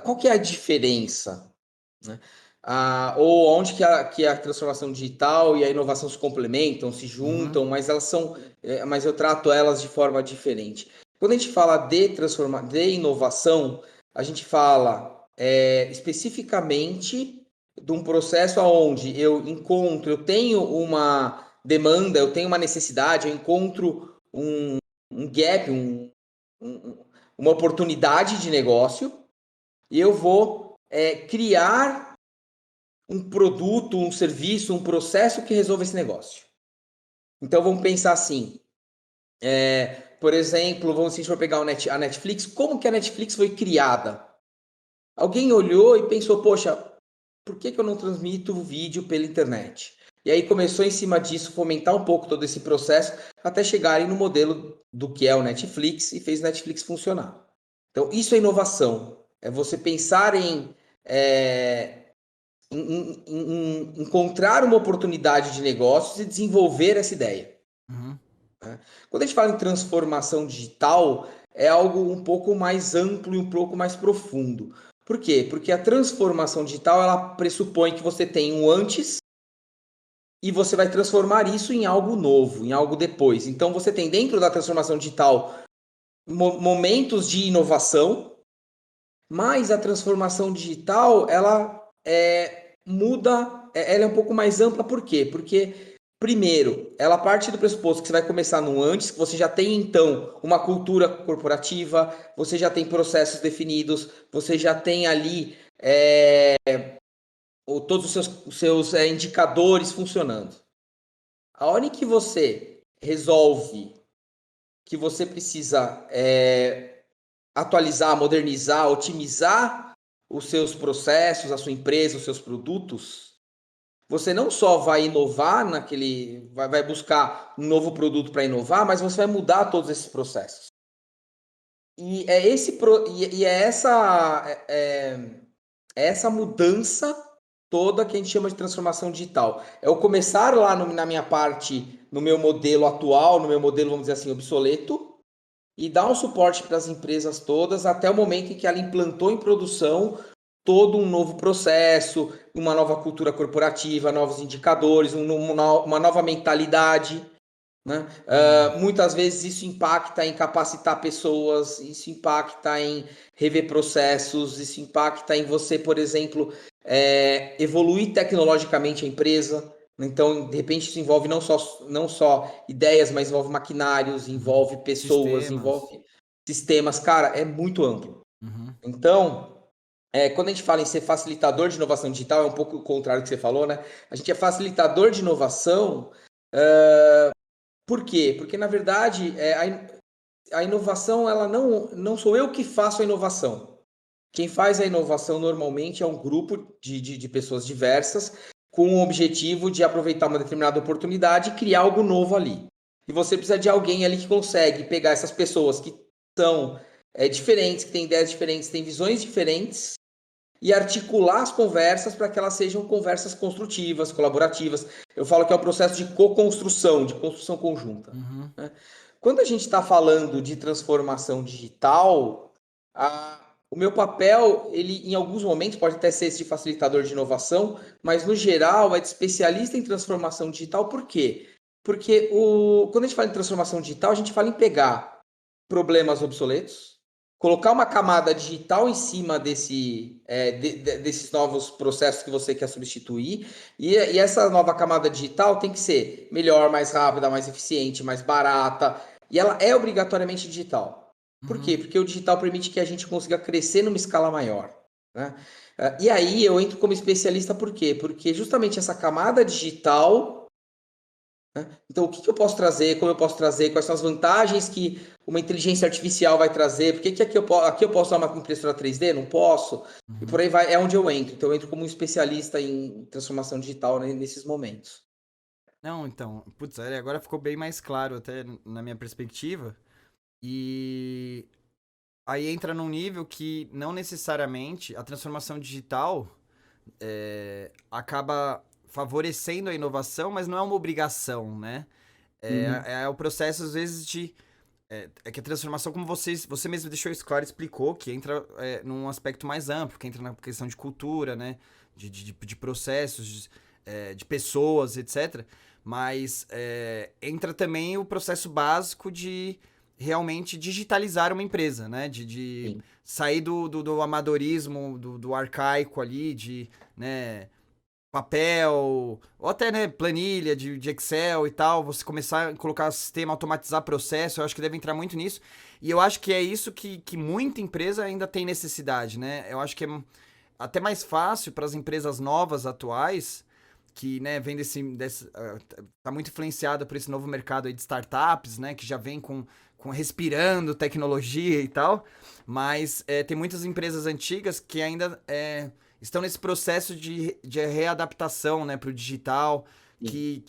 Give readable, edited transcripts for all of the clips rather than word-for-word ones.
Qual que é a diferença, né? Ou onde que a transformação digital e a inovação se complementam, se juntam, mas elas são, mas eu trato elas de forma diferente. Quando a gente fala de inovação, a gente fala especificamente de um processo onde eu tenho uma demanda, eu tenho uma necessidade, eu encontro um gap, um- uma oportunidade de negócio e eu vou criar um produto, um serviço, um processo que resolva esse negócio. Então vamos pensar assim, por exemplo, se a gente for pegar a Netflix, como que a Netflix foi criada? Alguém olhou e pensou, poxa, por que eu não transmito o vídeo pela internet? E aí começou em cima disso fomentar um pouco todo esse processo até chegarem no modelo do que é o Netflix e fez o Netflix funcionar. Então isso é inovação, é você pensar em encontrar uma oportunidade de negócios e desenvolver essa ideia. Uhum. Né? Quando a gente fala em transformação digital, é algo um pouco mais amplo e um pouco mais profundo. Por quê? Porque a transformação digital ela pressupõe que você tem um antes e você vai transformar isso em algo novo, em algo depois. Então você tem dentro da transformação digital momentos de inovação, mas a transformação digital ela muda, ela é um pouco mais ampla. Por quê? Porque primeiro, ela parte do pressuposto que você vai começar no antes, que você já tem então uma cultura corporativa, você já tem processos definidos, você já tem ali todos os seus indicadores funcionando. A hora em que você resolve que você precisa atualizar, modernizar, otimizar os seus processos, a sua empresa, os seus produtos, você não só vai inovar vai buscar um novo produto para inovar, mas você vai mudar todos esses processos. E é essa mudança toda que a gente chama de transformação digital. É o começar lá na minha parte, no meu modelo atual, no meu modelo, vamos dizer assim, obsoleto, e dar um suporte para as empresas todas até o momento em que ela implantou em produção todo um novo processo, uma nova cultura corporativa, novos indicadores, uma nova mentalidade. Né? Muitas vezes isso impacta em capacitar pessoas, isso impacta em rever processos, isso impacta em você, por exemplo, evoluir tecnologicamente a empresa. Então, de repente, isso envolve não só ideias, mas envolve maquinários, envolve pessoas, Sistemas. envolve sistemas. Cara, é muito amplo. Uhum. Então, quando a gente fala em ser facilitador de inovação digital, é um pouco o contrário do que você falou, né? A gente é facilitador de inovação. Por quê? Porque, na verdade, a inovação, ela não sou eu que faço a inovação. Quem faz a inovação normalmente é um grupo de pessoas diversas com o objetivo de aproveitar uma determinada oportunidade e criar algo novo ali. E você precisa de alguém ali que consegue pegar essas pessoas que são diferentes, que têm ideias diferentes, têm visões diferentes e articular as conversas para que elas sejam conversas construtivas, colaborativas. Eu falo que é um processo de co-construção, de construção conjunta. Uhum. Né? Quando a gente está falando de transformação digital, o meu papel, ele em alguns momentos pode até ser esse de facilitador de inovação, mas no geral é de especialista em transformação digital. Por quê? Porque quando a gente fala em transformação digital, a gente fala em pegar problemas obsoletos, colocar uma camada digital em cima desses novos processos que você quer substituir, e essa nova camada digital tem que ser melhor, mais rápida, mais eficiente, mais barata, e ela é obrigatoriamente digital. Por Uhum. quê? Porque o digital permite que a gente consiga crescer numa escala maior. Né? E aí eu entro como especialista por quê? Porque justamente essa camada digital. Então, o que eu posso trazer, como eu posso trazer, quais são as vantagens que uma inteligência artificial vai trazer, por que aqui eu posso usar uma impressora 3D? Não posso. E por Uhum. aí vai, é onde eu entro. Então, eu entro como um especialista em transformação digital, né, nesses momentos. Não, então, putz, agora ficou bem mais claro até na minha perspectiva. E aí entra num nível que não necessariamente a transformação digital acaba favorecendo a inovação, mas não é uma obrigação, né? Uhum. É o processo, às vezes, é que a transformação, como você mesmo deixou isso claro, explicou, que entra num aspecto mais amplo, que entra na questão de cultura, né? De processos, de pessoas, etc. Mas entra também o processo básico de realmente digitalizar uma empresa, né? De Sim. sair do amadorismo, do arcaico ali, né, papel, ou até, né, planilha de Excel e tal, você começar a colocar sistema, automatizar processo, eu acho que deve entrar muito nisso. E eu acho que é isso que muita empresa ainda tem necessidade, né? Eu acho que é até mais fácil para as empresas novas atuais, que, né, vem tá muito influenciada por esse novo mercado aí de startups, né, que já vem com respirando tecnologia e tal, mas tem muitas empresas antigas que ainda estão nesse processo de readaptação, né, para o digital, Sim.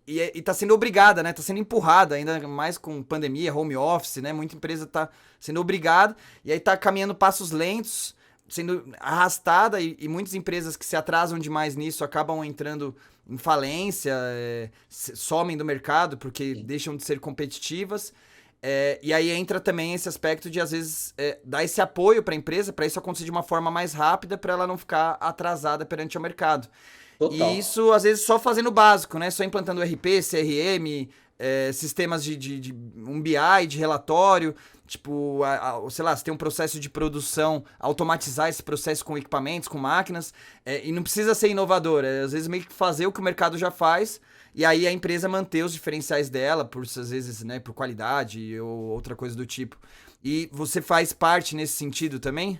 e tá sendo obrigada, né, tá sendo empurrada, ainda mais com pandemia, home office, né, muita empresa tá sendo obrigada, e aí tá caminhando passos lentos, sendo arrastada, e muitas empresas que se atrasam demais nisso acabam entrando em falência, somem do mercado porque Sim. deixam de ser competitivas. E aí entra também esse aspecto de, às vezes, dar esse apoio para a empresa, para isso acontecer de uma forma mais rápida, para ela não ficar atrasada perante o mercado. E Total. isso, às vezes, só fazendo o básico, né? Só implantando RP, CRM, sistemas de um BI, de relatório. Tipo, sei lá, você tem um processo de produção, automatizar esse processo com equipamentos, com máquinas. E não precisa ser inovador. Às vezes, meio que fazer o que o mercado já faz. E aí a empresa manter os diferenciais dela, às vezes, né, por qualidade ou outra coisa do tipo. E você faz parte nesse sentido também?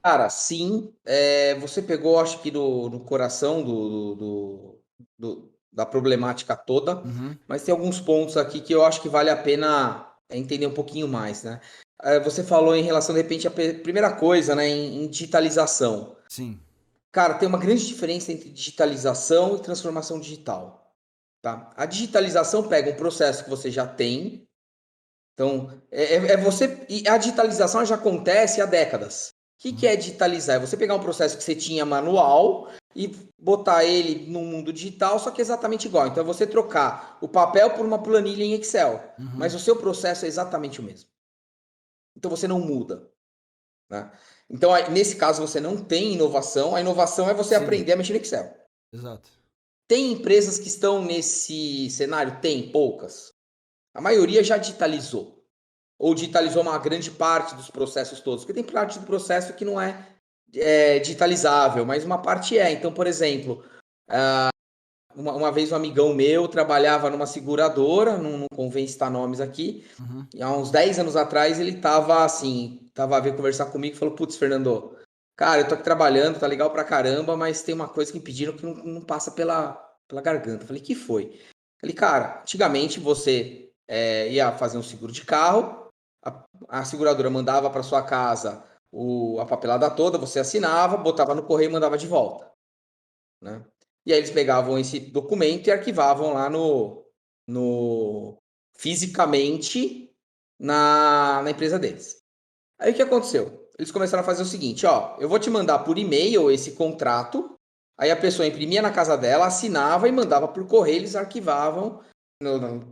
Cara, sim, você pegou, acho que no coração da problemática toda, Uhum. mas tem alguns pontos aqui que eu acho que vale a pena entender um pouquinho mais, né? Você falou em relação, de repente, a primeira coisa, né, em digitalização. Sim. Cara, tem uma grande diferença entre digitalização e transformação digital, tá? A digitalização pega um processo que você já tem, então, você. E a digitalização já acontece há décadas. Que Uhum. é digitalizar? É você pegar um processo que você tinha manual e botar ele no mundo digital, só que exatamente igual. Então, é você trocar o papel por uma planilha em Excel, mas Uhum. o seu processo é exatamente o mesmo. Então, você não muda, né? Então, nesse caso, você não tem inovação. A inovação é você Sim, aprender a mexer no Excel. exato. Tem empresas que estão nesse cenário? Tem, poucas. A maioria já digitalizou. Ou digitalizou uma grande parte dos processos todos, porque tem parte do processo que não é digitalizável, mas uma parte é. Então, por exemplo, uma vez um amigão meu trabalhava numa seguradora, não convém citar nomes aqui, Uhum. e há uns 10 anos atrás ele estava assim, a vir conversar comigo e falou, putz, Fernando, cara, eu tô aqui trabalhando, tá legal pra caramba, mas tem uma coisa que me pediram que não passa pela garganta. Eu falei, que foi? Falei, cara, antigamente você ia fazer um seguro de carro, a seguradora mandava para sua casa a papelada toda, você assinava, botava no correio e mandava de volta, né? E aí eles pegavam esse documento e arquivavam lá no fisicamente na empresa deles. Aí o que aconteceu? Eles começaram a fazer o seguinte, ó, eu vou te mandar por e-mail esse contrato, aí a pessoa imprimia na casa dela, assinava e mandava por correio, eles arquivavam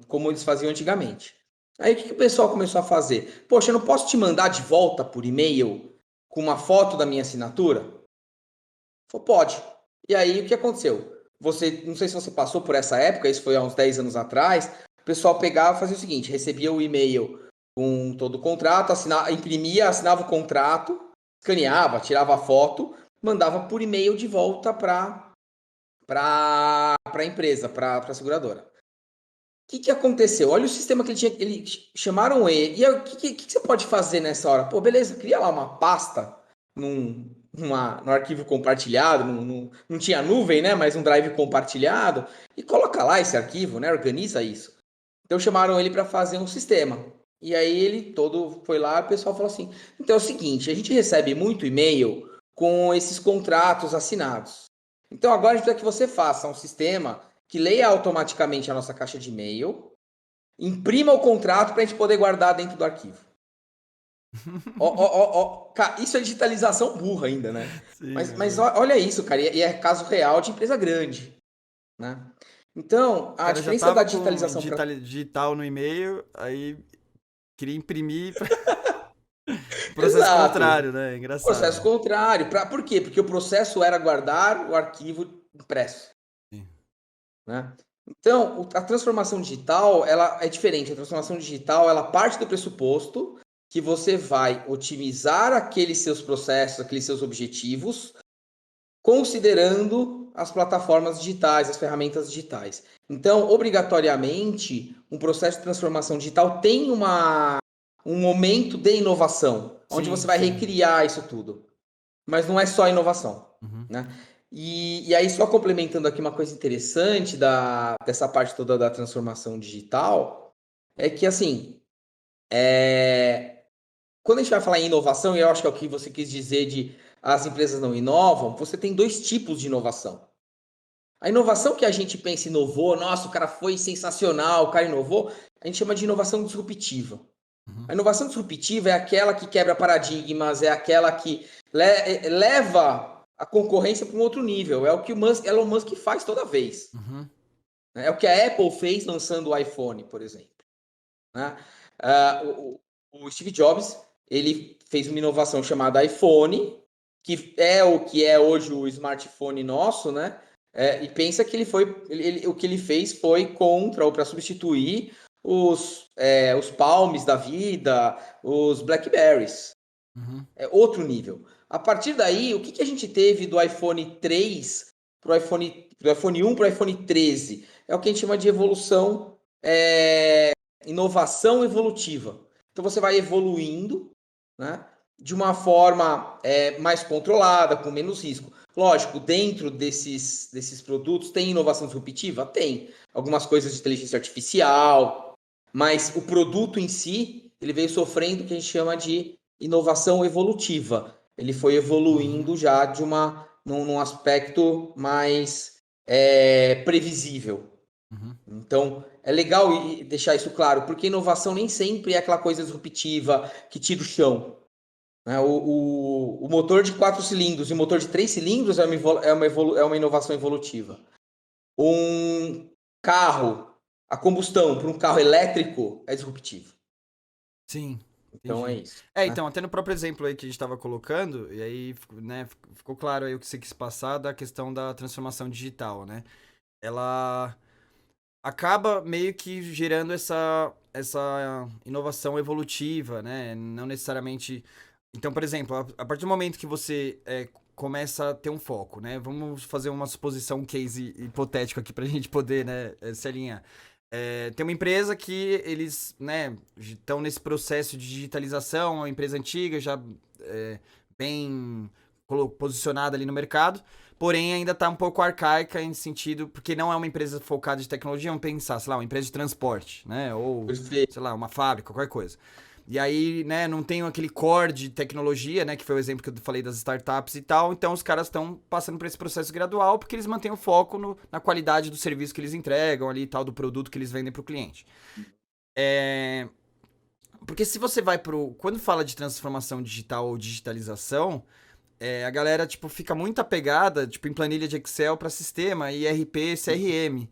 como eles faziam antigamente. Aí o que o pessoal começou a fazer? Poxa, eu não posso te mandar de volta por e-mail com uma foto da minha assinatura? Falou, pode. E aí o que aconteceu? Você, não sei se você passou por essa época, isso foi há uns 10 anos atrás, o pessoal pegava e fazia o seguinte, recebia o e-mail com todo o contrato, imprimia, assinava o contrato, escaneava, tirava a foto, mandava por e-mail de volta para a empresa, para a seguradora. O que aconteceu? Olha o sistema que ele tinha. Eles chamaram ele. E aí, o que você pode fazer nessa hora? Pô, beleza, cria lá uma pasta no arquivo compartilhado. Não tinha nuvem, né? Mas um drive compartilhado. E coloca lá esse arquivo, né? Organiza isso. Então chamaram ele para fazer um sistema. E aí ele todo foi lá, o pessoal falou assim: então é o seguinte, a gente recebe muito e-mail com esses contratos assinados. Então agora a gente precisa que você faça um sistema que leia automaticamente a nossa caixa de e-mail, imprima o contrato para a gente poder guardar dentro do arquivo. Cara, isso é digitalização burra ainda, né? Sim, Mas aham. olha isso, cara, e é caso real de empresa grande, né? Então, O a cara já diferença da tava com digitalização para digital no e-mail, aí queria imprimir processo Exato. contrário, né? O processo Engraçado. contrário. Por quê? Porque o processo era guardar o arquivo impresso, Sim. né? Então, a transformação digital, ela é diferente. A transformação digital, ela parte do pressuposto que você vai otimizar aqueles seus processos, aqueles seus objetivos, considerando as plataformas digitais, as ferramentas digitais. Então, obrigatoriamente, um processo de transformação digital tem um momento de inovação, onde você Sim, vai sim. recriar isso tudo. Mas não é só inovação, Uhum. né? E aí, só complementando aqui uma coisa interessante dessa parte toda da transformação digital, é que, assim, quando a gente vai falar em inovação, e eu acho que é o que você quis dizer de as empresas não inovam, você tem dois tipos de inovação. A inovação que a gente pensa inovou, nossa, o cara foi sensacional, o cara inovou, a gente chama de inovação disruptiva. Uhum. A inovação disruptiva é aquela que quebra paradigmas, é aquela que leva a concorrência para um outro nível. É o que o Elon Musk faz toda vez. Uhum. É o que a Apple fez lançando o iPhone, por exemplo. Né? Ah, o Steve Jobs, ele fez uma inovação chamada iPhone, que é o que é hoje o smartphone nosso, né? E pensa que o que ele fez foi contra ou para substituir os Palms da vida, os Blackberries. Uhum. É outro nível. A partir daí, o que a gente teve do iPhone 3 para o iPhone 1 para o iPhone 13? É o que a gente chama de evolução, inovação evolutiva. Então você vai evoluindo, né, de uma forma mais controlada, com menos risco. Lógico, dentro desses produtos tem inovação disruptiva? Tem. Algumas coisas de inteligência artificial, mas o produto em si, ele veio sofrendo o que a gente chama de inovação evolutiva. Ele foi Uhum. evoluindo já num aspecto mais previsível. Uhum. Então, é legal deixar isso claro, porque inovação nem sempre é aquela coisa disruptiva que tira o chão. Né? O motor de 4 cilindros e o motor de 3 cilindros é uma inovação evolutiva. Um carro, a combustão para um carro elétrico é disruptivo. Sim, Então, é entendi. isso. Né? Então, até no próprio exemplo aí que a gente estava colocando, e aí, né, ficou claro aí o que você quis passar da questão da transformação digital, né? Ela acaba meio que gerando essa inovação evolutiva, né? Não necessariamente. Então, por exemplo, a partir do momento que você começa a ter um foco, né? Vamos fazer uma suposição, um case hipotético aqui para a gente poder, né, se alinhar. Tem uma empresa que eles, né, estão nesse processo de digitalização, uma empresa antiga, já bem posicionada ali no mercado, porém ainda está um pouco arcaica em sentido, porque não é uma empresa focada em tecnologia, vamos pensar, sei lá, uma empresa de transporte, né, ou, Perfeito. sei lá, uma fábrica, qualquer coisa. E aí, né, não tem aquele core de tecnologia, né, que foi o exemplo que eu falei das startups e tal, então os caras estão passando por esse processo gradual porque eles mantêm o foco na qualidade do serviço que eles entregam ali e tal, do produto que eles vendem para o cliente. Porque se você vai pro... Quando fala de transformação digital ou digitalização, a galera, tipo, fica muito apegada, tipo, em planilha de Excel para sistema, IRP, CRM.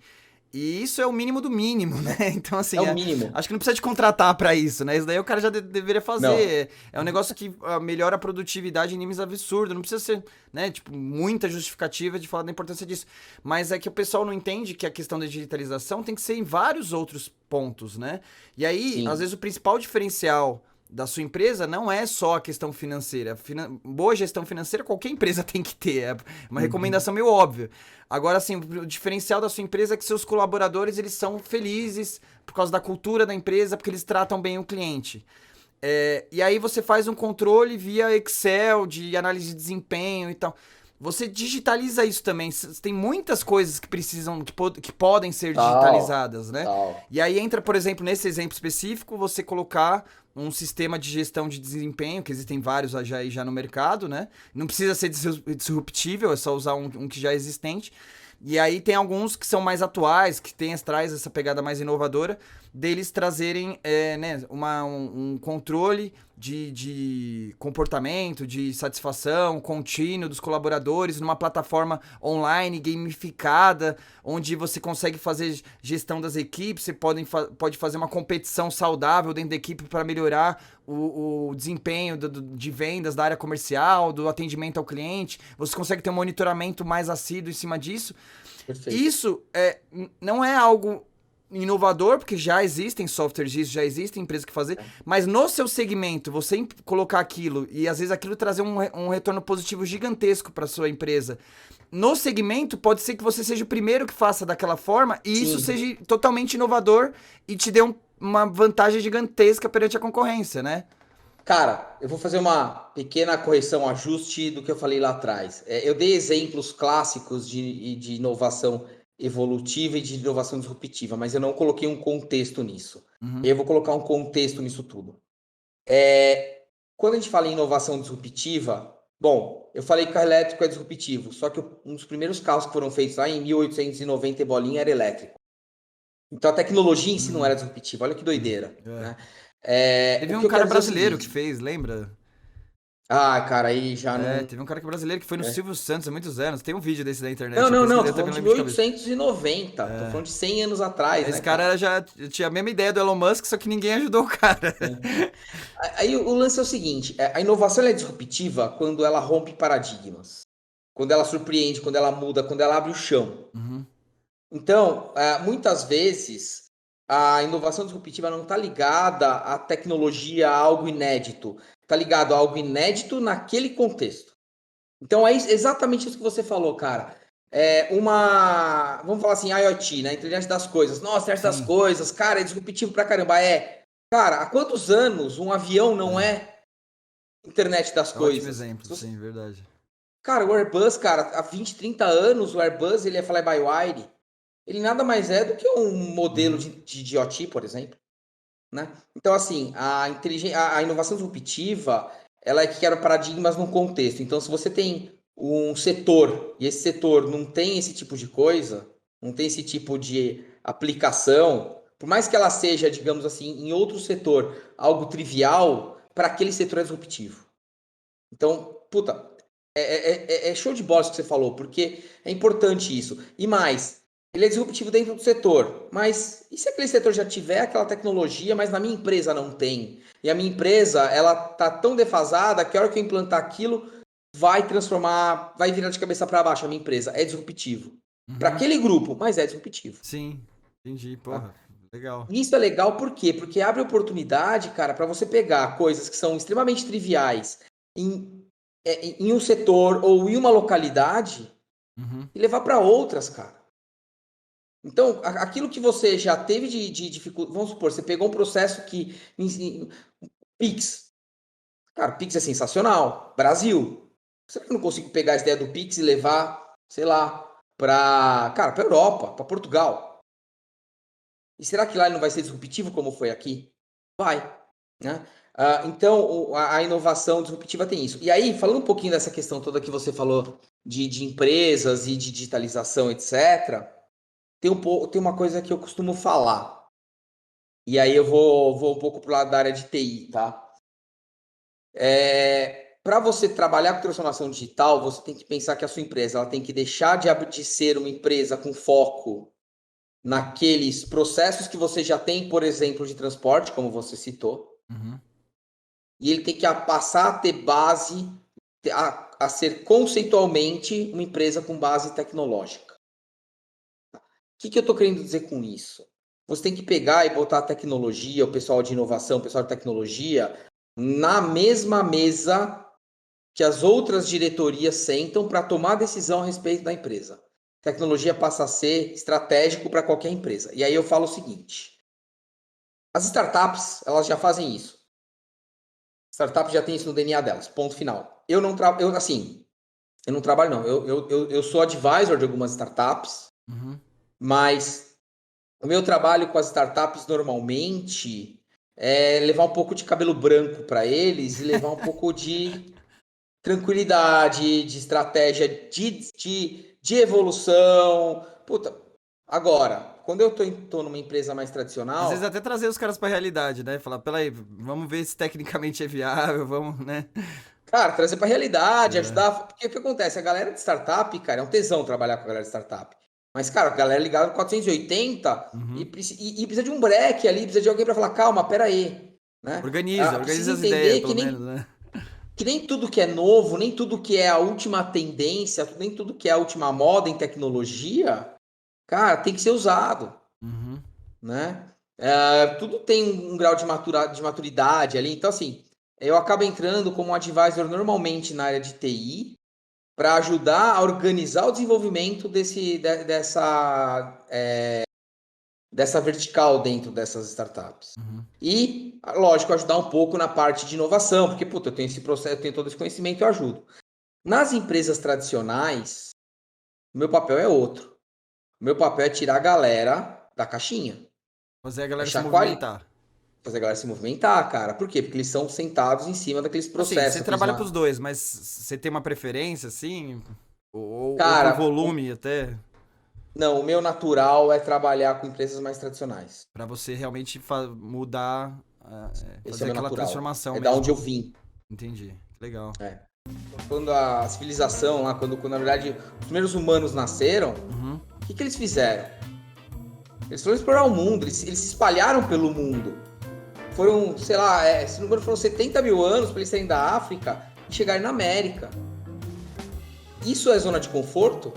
E isso é o mínimo do mínimo, né? Então, É assim, o mínimo. acho que não precisa de contratar para isso, né? Isso daí o cara já deveria Não. fazer. É um negócio que melhora a produtividade em níveis absurdos. Não precisa ser, né? Tipo, muita justificativa de falar da importância disso. Mas é que o pessoal não entende que a questão da digitalização tem que ser em vários outros pontos, né? E aí, às Sim. vezes, o principal diferencial da sua empresa não é só a questão financeira. Boa gestão financeira qualquer empresa tem que ter. É uma Uhum. recomendação meio óbvia. Agora, assim, o diferencial da sua empresa é que seus colaboradores eles são felizes por causa da cultura da empresa, porque eles tratam bem o cliente. E aí você faz um controle via Excel de análise de desempenho e tal. Você digitaliza isso também. Tem muitas coisas que precisam, que podem ser Tal, digitalizadas, né? tal. E aí entra, por exemplo, nesse exemplo específico, você colocar um sistema de gestão de desempenho, que existem vários já no mercado, né? Não precisa ser disruptível, é só usar um que já é existente. E aí tem alguns que são mais atuais, que traz essa pegada mais inovadora, deles trazerem né, um controle de comportamento, de satisfação contínuo dos colaboradores numa plataforma online gamificada, onde você consegue fazer gestão das equipes, você pode fazer uma competição saudável dentro da equipe para melhorar o desempenho de vendas da área comercial, do atendimento ao cliente, você consegue ter um monitoramento mais assíduo em cima disso. Perfeito. Isso não é algo inovador, porque já existem softwares disso, já existem empresas que fazem, mas no seu segmento, você colocar aquilo e às vezes aquilo trazer um retorno positivo gigantesco para sua empresa. No segmento, pode ser que você seja o primeiro que faça daquela forma e isso seja totalmente inovador e te dê uma vantagem gigantesca perante a concorrência, né? Cara, eu vou fazer uma pequena correção, ajuste do que eu falei lá atrás. Eu dei exemplos clássicos de inovação evolutiva e de inovação disruptiva, mas eu não coloquei um contexto nisso. Eu vou colocar um contexto nisso tudo. Quando a gente fala em inovação disruptiva, bom, eu falei que o carro elétrico é disruptivo, só que um dos primeiros carros que foram feitos lá em 1890 e bolinha era elétrico. Então a tecnologia em si não era disruptiva, olha que doideira. Né? Teve um cara brasileiro que fez, lembra? Ah, cara, aí já não... Teve um cara brasileiro que foi no Silvio Santos há muitos anos. Tem um vídeo desse da internet. Não, tô falando de 1890. Tô falando de 100 anos atrás, Esse cara já tinha a mesma ideia do Elon Musk, só que ninguém ajudou o cara. Aí o lance é o seguinte, a inovação é disruptiva quando ela rompe paradigmas. Quando ela surpreende, quando ela muda, quando ela abre o chão. Então, muitas vezes, a inovação disruptiva não está ligada à tecnologia, a algo inédito. Está ligado a algo inédito naquele contexto. Então, é exatamente isso que você falou, cara. Vamos falar assim, IoT, né? Internet das coisas. Nossa, internet das coisas, cara, é disruptivo pra caramba. Cara, há quantos anos um avião não é internet das coisas? Ótimo exemplo, sim, verdade. Cara, o Airbus, cara, há 20, 30 anos, o Airbus, ele é fly-by-wire. Ele nada mais é do que um modelo de IoT, por exemplo. Né? Então, assim, a inovação disruptiva, ela é que quebra paradigmas num contexto. Então, se você tem um setor, e esse setor não tem esse tipo de coisa, não tem esse tipo de aplicação, por mais que ela seja, digamos assim, em outro setor, algo trivial, para aquele setor é disruptivo. Então, puta, é show de bola isso que você falou, porque é importante isso. E mais, ele é disruptivo dentro do setor, mas e se aquele setor já tiver aquela tecnologia, mas na minha empresa não tem? E a minha empresa, ela tá tão defasada que a hora que eu implantar aquilo, vai transformar, vai virar de cabeça para baixo a minha empresa. É disruptivo. Para aquele grupo, mas é disruptivo. Sim, entendi, porra. Legal. Isso é legal por quê? Porque abre oportunidade, cara, para você pegar coisas que são extremamente triviais em um setor ou em uma localidade e levar para outras, cara. Então, aquilo que você já teve de dificuldade, vamos supor, você pegou um processo que Pix. Cara, Pix é sensacional. Brasil. Será que eu não consigo pegar a ideia do Pix e levar, sei lá, para Europa, para Portugal? E será que lá ele não vai ser disruptivo como foi aqui? Vai. Né? Então, a inovação disruptiva tem isso. E aí, falando um pouquinho dessa questão toda que você falou de empresas e de digitalização, etc., tem uma coisa que eu costumo falar. E aí eu vou um pouco para o lado da área de TI, tá? Para você trabalhar com transformação digital, você tem que pensar que a sua empresa ela tem que deixar de ser uma empresa com foco naqueles processos que você já tem, por exemplo, de transporte, como você citou. E ele tem que passar a ter base, a ser conceitualmente uma empresa com base tecnológica. O que eu estou querendo dizer com isso? Você tem que pegar e botar a tecnologia, o pessoal de inovação, o pessoal de tecnologia, na mesma mesa que as outras diretorias sentam para tomar decisão a respeito da empresa. Tecnologia passa a ser estratégico para qualquer empresa. E aí eu falo o seguinte: as startups, elas já fazem isso. Startups já tem isso no DNA delas, ponto final. Eu não trabalho não. Eu sou advisor de algumas startups, mas o meu trabalho com as startups normalmente é levar um pouco de cabelo branco para eles e levar um pouco de tranquilidade, de estratégia de evolução. Puta, agora, quando eu tô numa empresa mais Às tradicional, vezes até trazer os caras pra realidade, né? Falar, peraí, vamos ver se tecnicamente é viável, vamos, né? cara, trazer pra realidade, É. ajudar. Porque o que acontece? A galera de startup, cara, é um tesão trabalhar com a galera de startup. Mas, cara, a galera ligada no 480 Uhum. e precisa de um break ali, precisa de alguém pra falar, calma, pera aí, né? Organiza, Precisa organiza as ideias, entender pelo menos, né? que nem tudo que é novo, nem tudo que é a última tendência, nem tudo que é a última moda em tecnologia, cara, tem que ser usado, Uhum. né? Tudo tem um grau de maturidade ali. Então, assim, eu acabo entrando como um advisor normalmente na área de TI para ajudar a organizar o desenvolvimento dessa vertical dentro dessas startups. Uhum. E, lógico, ajudar um pouco na parte de inovação, porque, puta, eu tenho esse processo, eu tenho todo esse conhecimento, eu ajudo. Nas empresas tradicionais, o meu papel é outro. O meu papel é tirar a galera da caixinha. Fazer a É galera se chacoalhar, movimentar. fazer a galera se movimentar, cara. Por quê? Porque eles são sentados em cima daqueles Assim, você processos, trabalha pros dois, mas você tem uma preferência, assim? Ou por Cara, volume até? não, o meu natural é trabalhar com empresas mais tradicionais. Pra você realmente mudar, Esse é o fazer meu aquela natural. transformação É da onde eu mesmo. vim. Entendi. Legal. É. Quando a civilização, lá, quando na verdade os primeiros humanos nasceram, Uhum. o que eles fizeram? Eles foram explorar o mundo, eles se espalharam pelo mundo. Foram, sei lá, se não me engano, foram 70 mil anos para eles saírem da África e chegarem na América. Isso é zona de conforto?